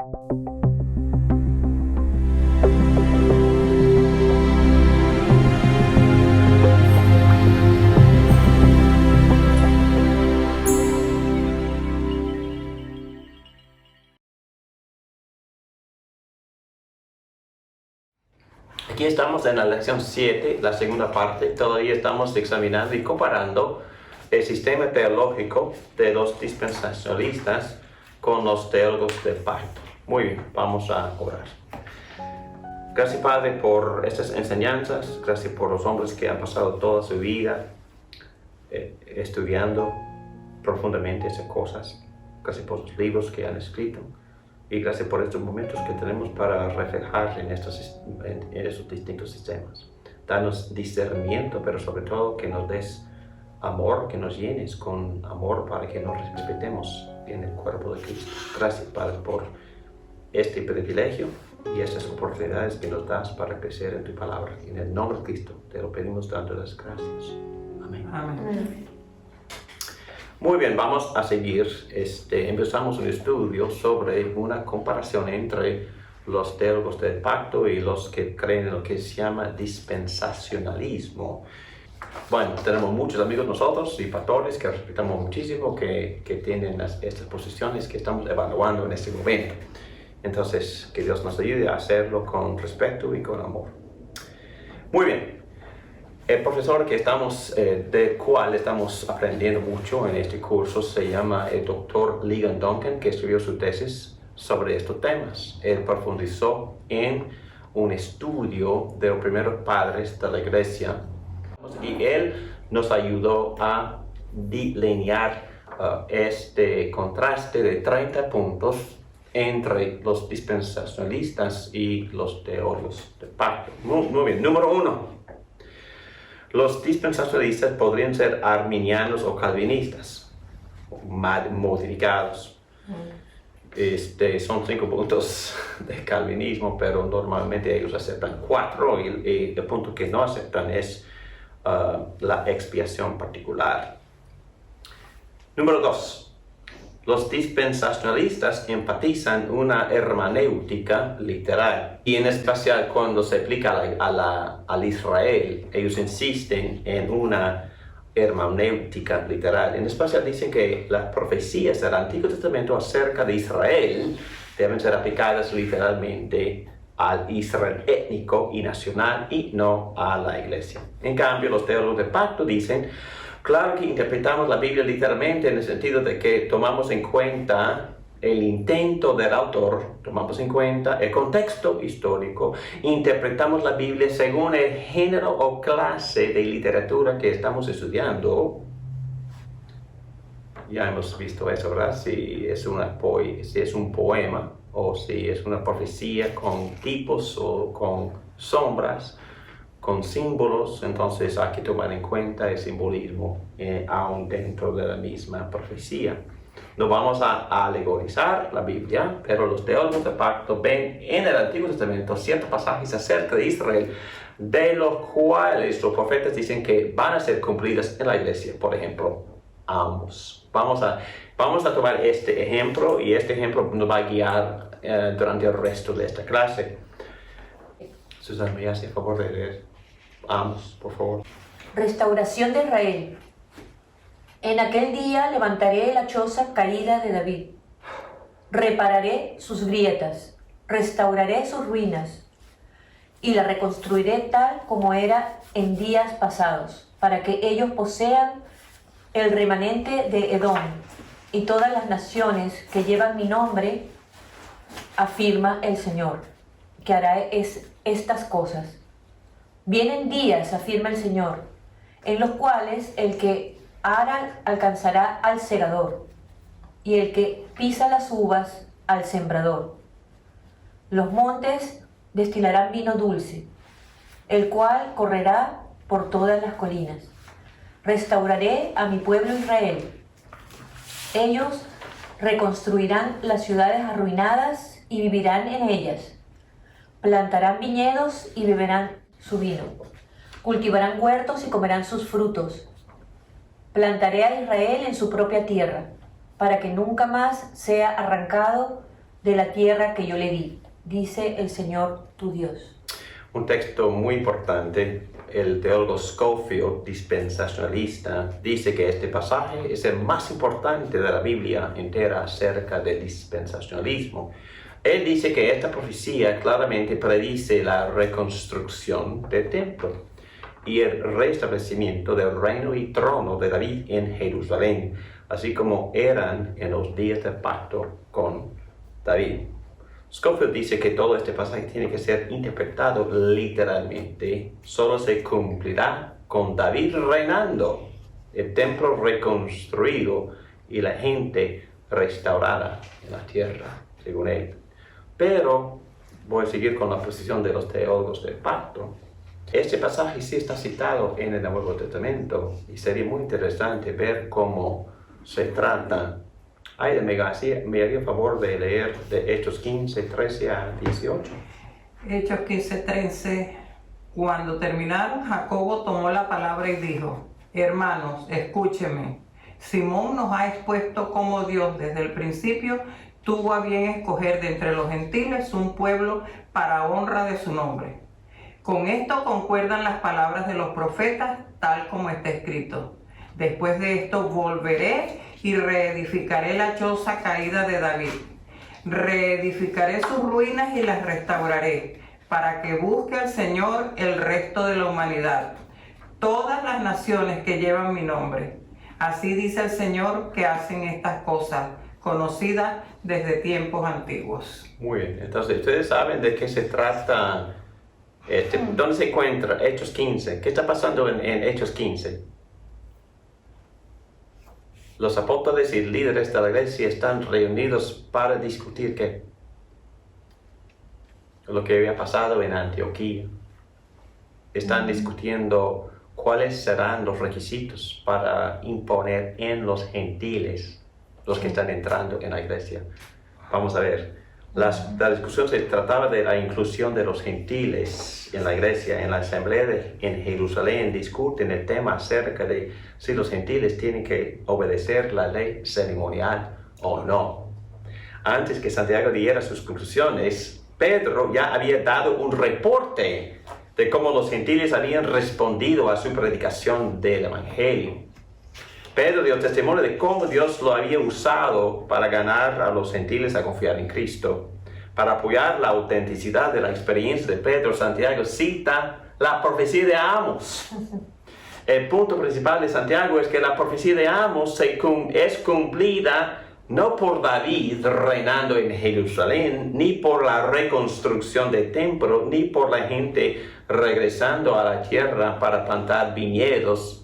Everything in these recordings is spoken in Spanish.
Aquí estamos en la lección 7, la segunda parte. Todavía estamos examinando y comparando el sistema teológico de los dispensacionalistas con los teólogos del pacto. Muy bien, vamos a orar. Gracias, Padre, por estas enseñanzas. Gracias por los hombres que han pasado toda su vida estudiando profundamente esas cosas. Gracias por los libros que han escrito. Y gracias por estos momentos que tenemos para reflejar en esos distintos sistemas. Danos discernimiento, pero sobre todo que nos des amor, que nos llenes con amor para que nos respetemos en el cuerpo de Cristo. Gracias, Padre, por este privilegio y estas oportunidades que nos das para crecer en tu palabra. En el nombre de Cristo te lo pedimos dando las gracias. Amén. Amén. Muy bien, vamos a seguir. Empezamos un estudio sobre una comparación entre los teólogos del pacto y los que creen en lo que se llama dispensacionalismo. Bueno, tenemos muchos amigos nosotros y pastores que respetamos muchísimo, que tienen estas posiciones que estamos evaluando en este momento. Entonces, que Dios nos ayude a hacerlo con respeto y con amor. Muy bien. El profesor del cual estamos aprendiendo mucho en este curso se llama el Dr. Ligon Duncan, que escribió su tesis sobre estos temas. Él profundizó en un estudio de los primeros padres de la iglesia y él nos ayudó a delinear este contraste de 30 puntos entre los dispensacionalistas y los teólogos del pacto. Muy bien, número 1. Los dispensacionalistas podrían ser arminianos o calvinistas, modificados. Son 5 puntos de calvinismo, pero normalmente ellos aceptan 4 y el punto que no aceptan es la expiación particular. Número 2. Los dispensacionalistas enfatizan una hermenéutica literal y en especial cuando se aplica al Israel, ellos insisten en una hermenéutica literal. En especial dicen que las profecías del Antiguo Testamento acerca de Israel deben ser aplicadas literalmente al Israel étnico y nacional y no a la iglesia. En cambio, los teólogos del pacto dicen: claro que interpretamos la Biblia literalmente en el sentido de que tomamos en cuenta el intento del autor, tomamos en cuenta el contexto histórico, interpretamos la Biblia según el género o clase de literatura que estamos estudiando. Ya hemos visto eso, ¿verdad? Si es un poema o si es una profecía con tipos o con sombras, con símbolos, entonces hay que tomar en cuenta el simbolismo aún dentro de la misma profecía. No vamos a alegorizar la Biblia, pero los teólogos del pacto ven en el Antiguo Testamento ciertos pasajes acerca de Israel, de los cuales los profetas dicen que van a ser cumplidos en la iglesia. Por ejemplo, Amos. Vamos a tomar este ejemplo y este ejemplo nos va a guiar durante el resto de esta clase. Susana, ¿me hace el favor de leer Amos, por favor? Restauración de Israel. En aquel día levantaré la choza caída de David. Repararé sus grietas, restauraré sus ruinas y la reconstruiré tal como era en días pasados, para que ellos posean el remanente de Edom y todas las naciones que llevan mi nombre, afirma el Señor, que hará estas cosas. Vienen días, afirma el Señor, en los cuales el que ara alcanzará al segador y el que pisa las uvas al sembrador. Los montes destilarán vino dulce, el cual correrá por todas las colinas. Restauraré a mi pueblo Israel. Ellos reconstruirán las ciudades arruinadas y vivirán en ellas. Plantarán viñedos y beberán su vino. Cultivarán huertos y comerán sus frutos. Plantaré a Israel en su propia tierra, para que nunca más sea arrancado de la tierra que yo le di, dice el Señor tu Dios. Un texto muy importante, el teólogo Scofield, dispensacionalista, dice que este pasaje es el más importante de la Biblia entera acerca del dispensacionalismo. Él dice que esta profecía claramente predice la reconstrucción del templo y el restablecimiento del reino y trono de David en Jerusalén, así como eran en los días del pacto con David. Scofield dice que todo este pasaje tiene que ser interpretado literalmente. Solo se cumplirá con David reinando, el templo reconstruido y la gente restaurada en la tierra, según él. Pero voy a seguir con la posición de los teólogos del pacto. Este pasaje sí está citado en el Nuevo Testamento y sería muy interesante ver cómo se trata. Aida, me haría favor de leer de Hechos 15, 13 a 18. Hechos 15, 13. Cuando terminaron, Jacobo tomó la palabra y dijo: Hermanos, escúchenme. Simón nos ha expuesto cómo Dios desde el principio tuvo a bien escoger de entre los gentiles un pueblo para honra de su nombre. Con esto concuerdan las palabras de los profetas, tal como está escrito. Después de esto volveré y reedificaré la choza caída de David. Reedificaré sus ruinas y las restauraré, para que busque al Señor el resto de la humanidad, todas las naciones que llevan mi nombre. Así dice el Señor que hacen estas cosas, conocidas desde tiempos antiguos. Muy bien, entonces ustedes saben de qué se trata, ¿dónde se encuentra Hechos 15? ¿Qué está pasando en Hechos 15? Los apóstoles y líderes de la iglesia están reunidos para discutir qué, lo que había pasado en Antioquía. Están discutiendo cuáles serán los requisitos para imponer en los gentiles, los que están entrando en la iglesia. Vamos a ver, la discusión se trataba de la inclusión de los gentiles en la iglesia. En la asamblea en Jerusalén discuten el tema acerca de si los gentiles tienen que obedecer la ley ceremonial o no. Antes que Santiago diera sus conclusiones, Pedro ya había dado un reporte de cómo los gentiles habían respondido a su predicación del Evangelio. Pedro dio testimonio de cómo Dios lo había usado para ganar a los gentiles a confiar en Cristo. Para apoyar la autenticidad de la experiencia de Pedro, Santiago cita la profecía de Amos. El punto principal de Santiago es que la profecía de Amos es cumplida no por David reinando en Jerusalén, ni por la reconstrucción del templo, ni por la gente regresando a la tierra para plantar viñedos,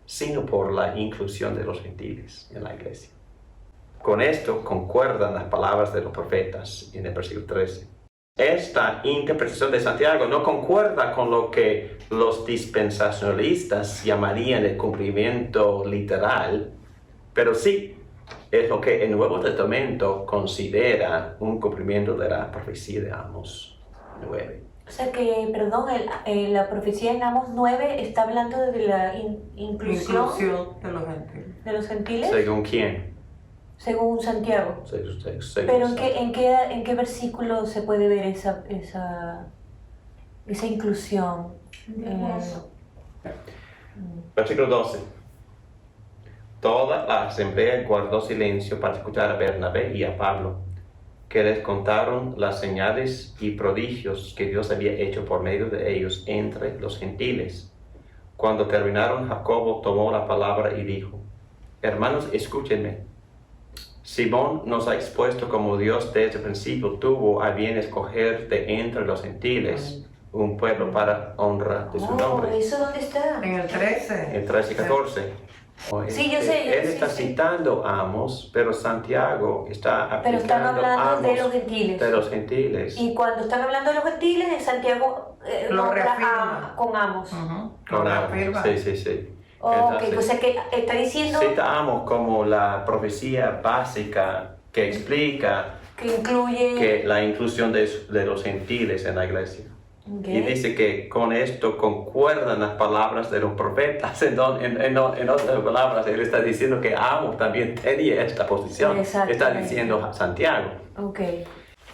sino por la inclusión de los gentiles en la iglesia. Con esto concuerdan las palabras de los profetas en el versículo 13. Esta interpretación de Santiago no concuerda con lo que los dispensacionalistas llamarían el cumplimiento literal, pero sí es lo que el Nuevo Testamento considera un cumplimiento de la profecía de Amos 9. O sea que, perdón, la profecía en Amos 9 está hablando de la inclusión de los gentiles. ¿De los gentiles? ¿Según quién? Según Santiago. Según Pero Santiago. ¿en qué versículo se puede ver esa inclusión? Versículo 12. Toda la asamblea guardó silencio para escuchar a Bernabé y a Pablo, que les contaron las señales y prodigios que Dios había hecho por medio de ellos entre los gentiles. Cuando terminaron, Jacobo tomó la palabra y dijo: Hermanos, escúchenme. Simón nos ha expuesto como Dios desde el principio tuvo a bien escoger de entre los gentiles un pueblo para honra de su nombre. ¿Eso dónde está? En el 13. En 13 y 14. Sí, yo sé. Él está citando a Amos, pero Santiago está aplicando Pero están hablando Amos de los gentiles. de los gentiles. Y cuando están hablando de los gentiles, en Santiago Lo nombra reafirma. con Amos. Con Amos. Afirma. Sí. Ok, o sea que está diciendo Cita a Amos como la profecía básica que explica que incluye... que la inclusión de los gentiles en la iglesia. Okay. Y dice que con esto concuerdan las palabras de los profetas. En otras palabras, él está diciendo que Amos también tenía esta posición. Está diciendo Santiago. Ok.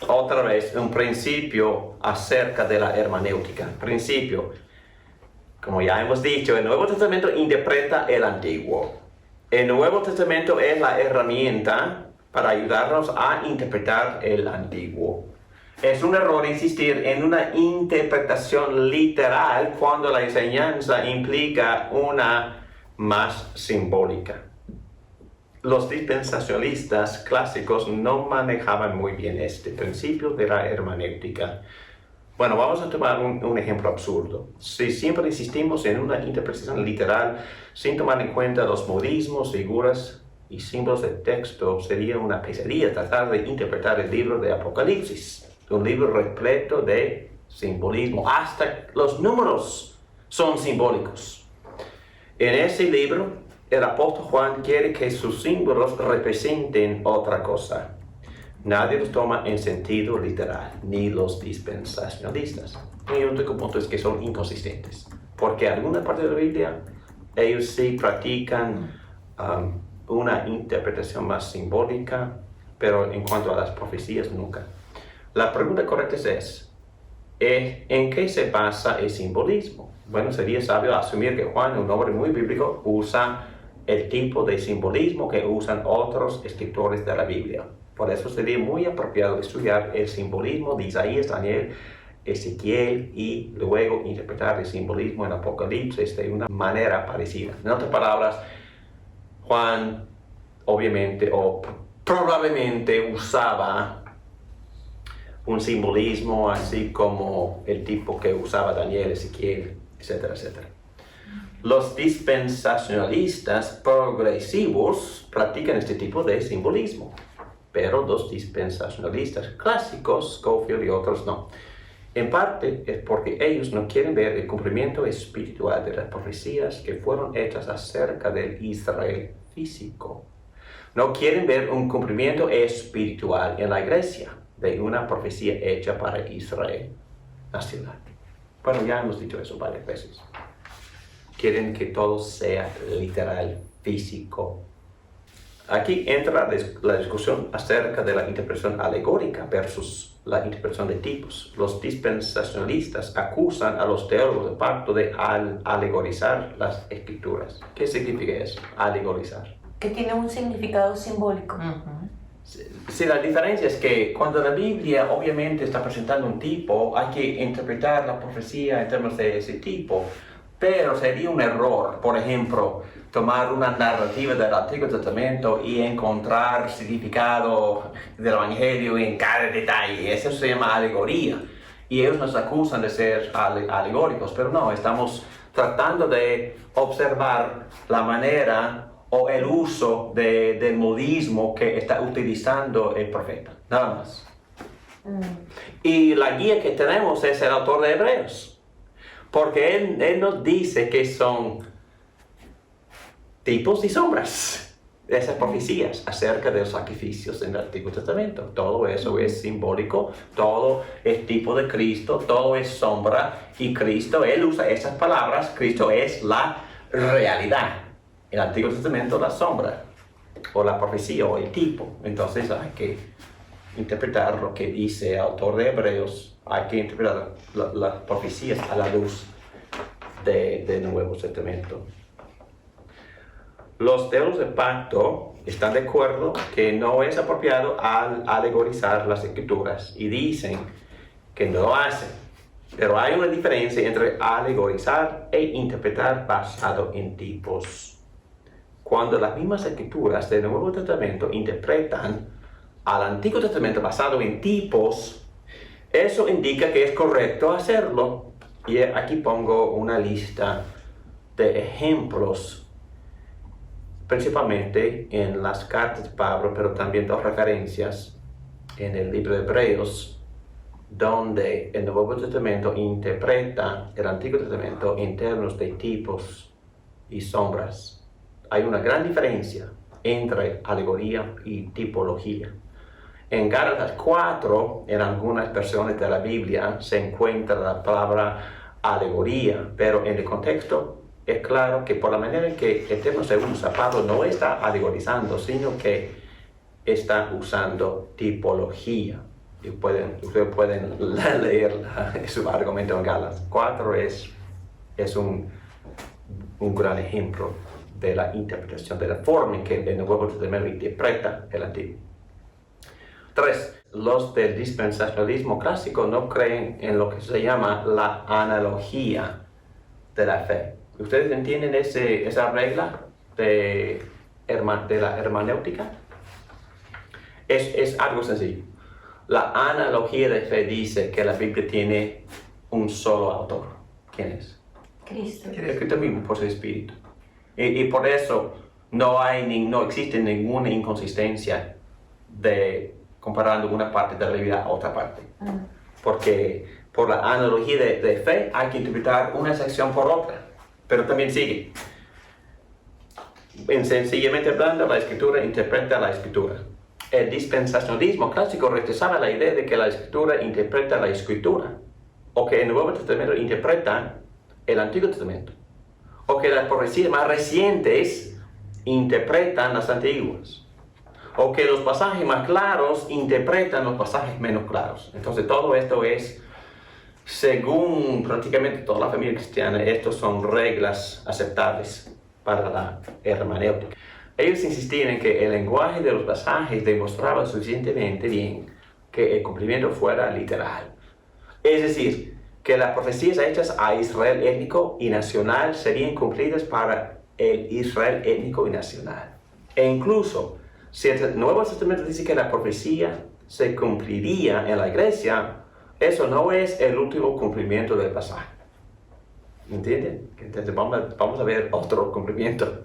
otra vez un principio acerca de la hermenéutica. Principio, como ya hemos dicho, el Nuevo Testamento interpreta el Antiguo. El Nuevo Testamento es la herramienta para ayudarnos a interpretar el Antiguo. Es un error insistir en una interpretación literal cuando la enseñanza implica una más simbólica. Los dispensacionalistas clásicos no manejaban muy bien este principio de la hermenéutica. Bueno, vamos a tomar un ejemplo absurdo. Si siempre insistimos en una interpretación literal sin tomar en cuenta los modismos, figuras y símbolos del texto, sería una pesadilla tratar de interpretar el libro de Apocalipsis, un libro repleto de simbolismo. Hasta los números son simbólicos. En ese libro, el apóstol Juan quiere que sus símbolos representen otra cosa. Nadie los toma en sentido literal, ni los dispensacionalistas. Mi único punto es que son inconsistentes, porque alguna parte de la Biblia ellos sí practican una interpretación más simbólica, pero en cuanto a las profecías nunca. La pregunta correcta es ¿en qué se basa el simbolismo? Bueno, sería sabio asumir que Juan, un hombre muy bíblico, usa el tipo de simbolismo que usan otros escritores de la Biblia. Por eso sería muy apropiado estudiar el simbolismo de Isaías, Daniel, Ezequiel y luego interpretar el simbolismo en Apocalipsis de una manera parecida. En otras palabras, Juan obviamente o probablemente usaba un simbolismo así como el tipo que usaba Daniel, Ezequiel, etcétera, etcétera. Los dispensacionalistas progresivos practican este tipo de simbolismo, pero los dispensacionalistas clásicos, Scofield y otros, no. En parte es porque ellos no quieren ver el cumplimiento espiritual de las profecías que fueron hechas acerca del Israel físico. No quieren ver un cumplimiento espiritual en la iglesia de una profecía hecha para Israel nacional. Bueno, ya hemos dicho eso varias veces. Quieren que todo sea literal, físico. Aquí entra la discusión acerca de la interpretación alegórica versus la interpretación de tipos. Los dispensacionalistas acusan a los teólogos del pacto de alegorizar las escrituras. ¿Qué significa eso? Alegorizar. Que tiene un significado simbólico. Sí, la diferencia es que cuando la Biblia obviamente está presentando un tipo, hay que interpretar la profecía en términos de ese tipo. Pero sería un error, por ejemplo, tomar una narrativa del Antiguo Testamento y encontrar significado del Evangelio en cada detalle. Eso se llama alegoría. Y ellos nos acusan de ser alegóricos, pero no, estamos tratando de observar la manera o el uso del modismo que está utilizando el profeta, nada más. Y la guía que tenemos es el autor de Hebreos. Porque él nos dice que son tipos y sombras de esas profecías acerca de los sacrificios en el Antiguo Testamento. Todo eso es simbólico, todo es tipo de Cristo, todo es sombra. Y Cristo, él usa esas palabras, Cristo es la realidad. En el Antiguo Testamento la sombra, o la profecía, o el tipo. Entonces hay que interpretar lo que dice el autor de Hebreos. Hay que interpretar las profecías a la luz del Nuevo Testamento. Los teólogos del pacto están de acuerdo que no es apropiado alegorizar las escrituras y dicen que no lo hacen. Pero hay una diferencia entre alegorizar e interpretar basado en tipos. Cuando las mismas escrituras del Nuevo Testamento interpretan al Antiguo Testamento basado en tipos, eso indica que es correcto hacerlo. Y aquí pongo una lista de ejemplos, principalmente en las cartas de Pablo, pero también dos referencias en el libro de Hebreos, donde el Nuevo Testamento interpreta el Antiguo Testamento en términos de tipos y sombras. Hay una gran diferencia entre alegoría y tipología. En Gálatas 4, en algunas versiones de la Biblia, se encuentra la palabra alegoría, pero en el contexto es claro que por la manera en que el término se usa, Pablo no está alegorizando, sino que está usando tipología. y ustedes pueden leer su argumento en Gálatas 4, es un gran ejemplo de la interpretación, de la forma en que el Nuevo Testamento interpreta el Antiguo. 3. Los del dispensacionalismo clásico no creen en lo que se llama la analogía de la fe. ¿Ustedes entienden esa regla de la hermenéutica? Es algo sencillo. La analogía de fe dice que la Biblia tiene un solo autor. ¿Quién es? Cristo. Cristo mismo, por su Espíritu. Y por eso no existe ninguna inconsistencia comparando una parte de la Biblia a otra parte. Porque por la analogía de fe hay que interpretar una sección por otra. Pero también sigue. Sencillamente hablando, la Escritura interpreta la Escritura. El dispensacionalismo clásico rechazaba la idea de que la Escritura interpreta la Escritura, o que el Nuevo Testamento interpreta el Antiguo Testamento, o que las profecías más recientes interpretan las antiguas, o que los pasajes más claros interpretan los pasajes menos claros. Entonces todo esto es, según prácticamente toda la familia cristiana, estos son reglas aceptables para la hermenéutica. Ellos insistían en que el lenguaje de los pasajes demostraba suficientemente bien que el cumplimiento fuera literal. Es decir, que las profecías hechas a Israel étnico y nacional serían cumplidas para el Israel étnico y nacional. E incluso, si el Nuevo Testamento dice que la profecía se cumpliría en la iglesia, eso no es el último cumplimiento del pasaje. ¿Entienden? Entonces vamos a ver otro cumplimiento.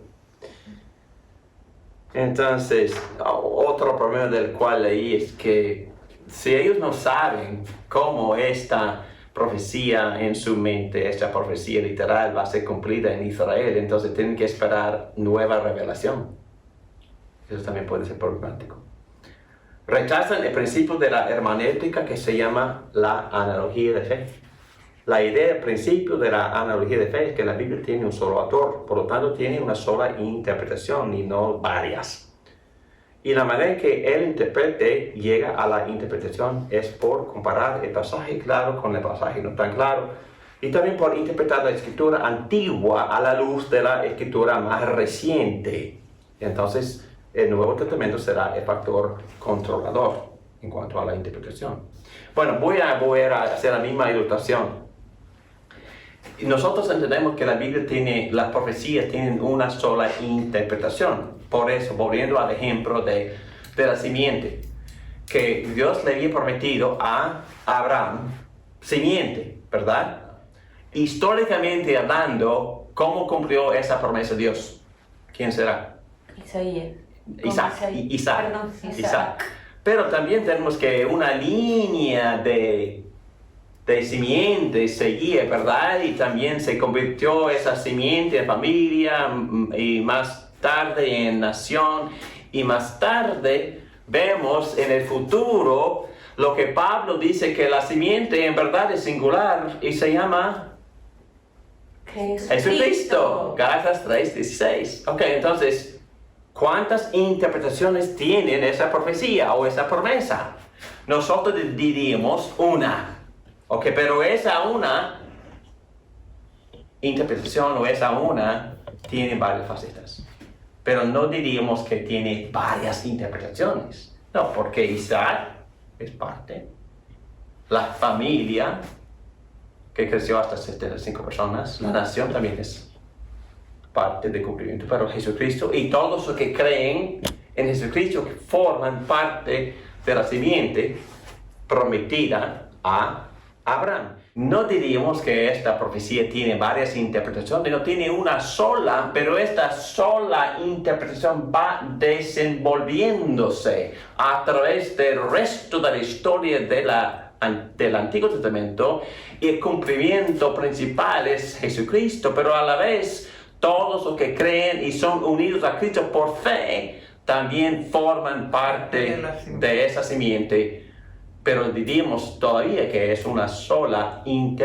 Entonces, otro problema del cual leí es que si ellos no saben cómo esta profecía en su mente, esta profecía literal va a ser cumplida en Israel, entonces tienen que esperar nueva revelación. Eso también puede ser problemático. Rechazan el principio de la hermenéutica que se llama la analogía de fe. La idea, el principio de la analogía de fe es que la Biblia tiene un solo autor, por lo tanto tiene una sola interpretación y no varias. Y la manera en que él interprete llega a la interpretación es por comparar el pasaje claro con el pasaje no tan claro, y también por interpretar la escritura antigua a la luz de la escritura más reciente. Entonces, el Nuevo Testamento será el factor controlador en cuanto a la interpretación. Bueno, voy a hacer la misma ilustración. Nosotros entendemos que la Biblia las profecías tienen una sola interpretación. Por eso, volviendo al ejemplo de la simiente, que Dios le había prometido a Abraham, simiente, ¿verdad? Históricamente hablando, ¿cómo cumplió esa promesa Dios? ¿Quién será? Isaac. Pero también tenemos que una línea de simiente seguía, ¿verdad? Y también se convirtió esa simiente en familia y más tarde en nación. Y más tarde vemos en el futuro lo que Pablo dice que la simiente en verdad es singular y se llama Jesucristo. Gálatas 3:16. Ok, entonces, ¿cuántas interpretaciones tienen esa profecía o esa promesa? Nosotros diríamos una. Ok, pero esa una interpretación o esa una tiene varias facetas. Pero no diríamos que tiene varias interpretaciones. No, porque Isaac es parte. La familia, que creció hasta 75 personas, la nación también es parte del cumplimiento. Pero Jesucristo y todos los que creen en Jesucristo forman parte de la simiente prometida a Abraham. No diríamos que esta profecía tiene varias interpretaciones, no tiene una sola, pero esta sola interpretación va desenvolviéndose a través del resto de la historia del Antiguo Testamento, y el cumplimiento principal es Jesucristo, pero a la vez todos los que creen y son unidos a Cristo por fe también forman parte de esa simiente. Pero diríamos todavía que es una sola interpretación.